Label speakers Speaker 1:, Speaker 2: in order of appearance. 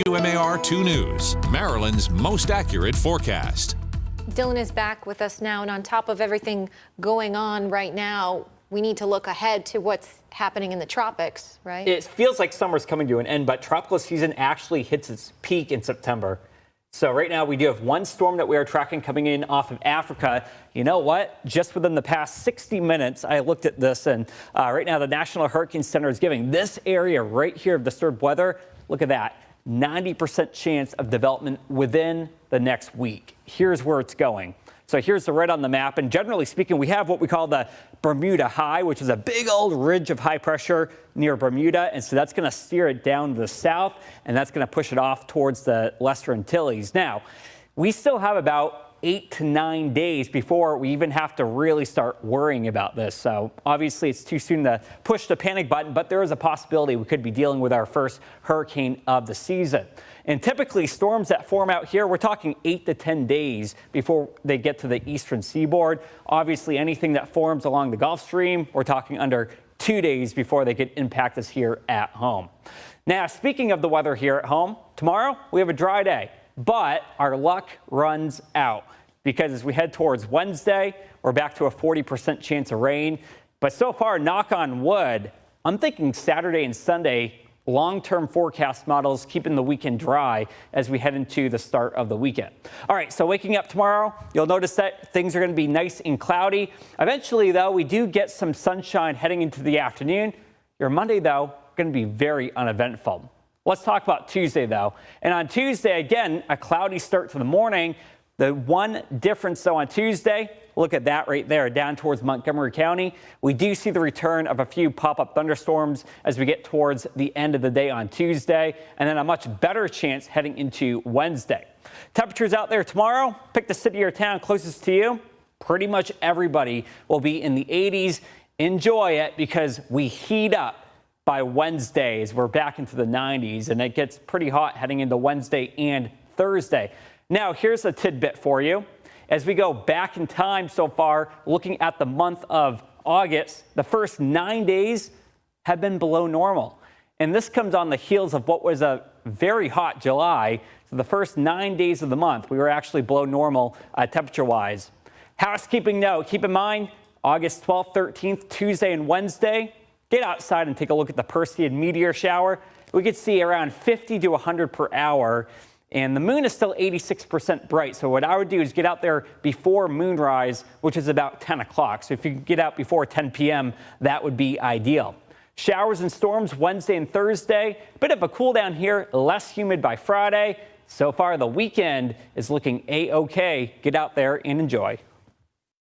Speaker 1: WMAR-2 News, Maryland's most accurate forecast.
Speaker 2: Dylan is back with us now, and on top of everything going on right now, we need to look ahead to what's happening in the tropics, right?
Speaker 3: It feels like summer's coming to an end, but tropical season actually hits its peak in September. So right now we do have one storm that we are tracking coming in off of Africa. You know what? Just within the past 60 minutes, I looked at this, and right now the National Hurricane Center is giving this area right here of disturbed weather, look at that, 90% chance of development within the next week. Here's where it's going. So here's the red on the map, and generally speaking, we have what we call the Bermuda High, which is a big old ridge of high pressure near Bermuda, and so that's going to steer it down to the south, and that's going to push it off towards the Lesser Antilles. Now, we still have about 8 to 9 days before we even have to really start worrying about this. So obviously it's too soon to push the panic button, but there is a possibility we could be dealing with our first hurricane of the season. And typically storms that form out here, we're talking 8 to 10 days before they get to the eastern seaboard. Obviously anything that forms along the Gulf Stream, we're talking under 2 days before they could impact us here at home. Now, speaking of the weather here at home, tomorrow we have a dry day, but our luck runs out because as we head towards Wednesday, we're back to a 40% chance of rain. But so far, knock on wood, I'm thinking Saturday and Sunday, long-term forecast models keeping the weekend dry as we head into the start of the weekend. All right, so waking up tomorrow, you'll notice that things are going to be nice and cloudy. Eventually, though, we do get some sunshine heading into the afternoon. Your Monday, though, going to be very uneventful. Let's talk about Tuesday, though. And on Tuesday, again, a cloudy start to the morning. The one difference, though, on Tuesday, look at that right there, down towards Montgomery County. We do see the return of a few pop-up thunderstorms as we get towards the end of the day on Tuesday, and then a much better chance heading into Wednesday. Temperatures out there tomorrow, pick the city or town closest to you. Pretty much everybody will be in the 80s. Enjoy it because we heat up by Wednesday as we're back into the 90s, and it gets pretty hot heading into Wednesday and Thursday. Now, here's a tidbit for you. As we go back in time so far, looking at the month of August, the first 9 days have been below normal. And this comes on the heels of what was a very hot July. So the first 9 days of the month, we were actually below normal temperature-wise. Housekeeping note, keep in mind, August 12th, 13th, Tuesday and Wednesday, get outside and take a look at the Perseid meteor shower. We could see around 50 to 100 per hour. And the moon is still 86% bright. So what I would do is get out there before moonrise, which is about 10 o'clock. So if you could get out before 10 p.m., that would be ideal. Showers and storms Wednesday and Thursday. Bit of a cool down here, less humid by Friday. So far, the weekend is looking A-OK. Get out there and enjoy.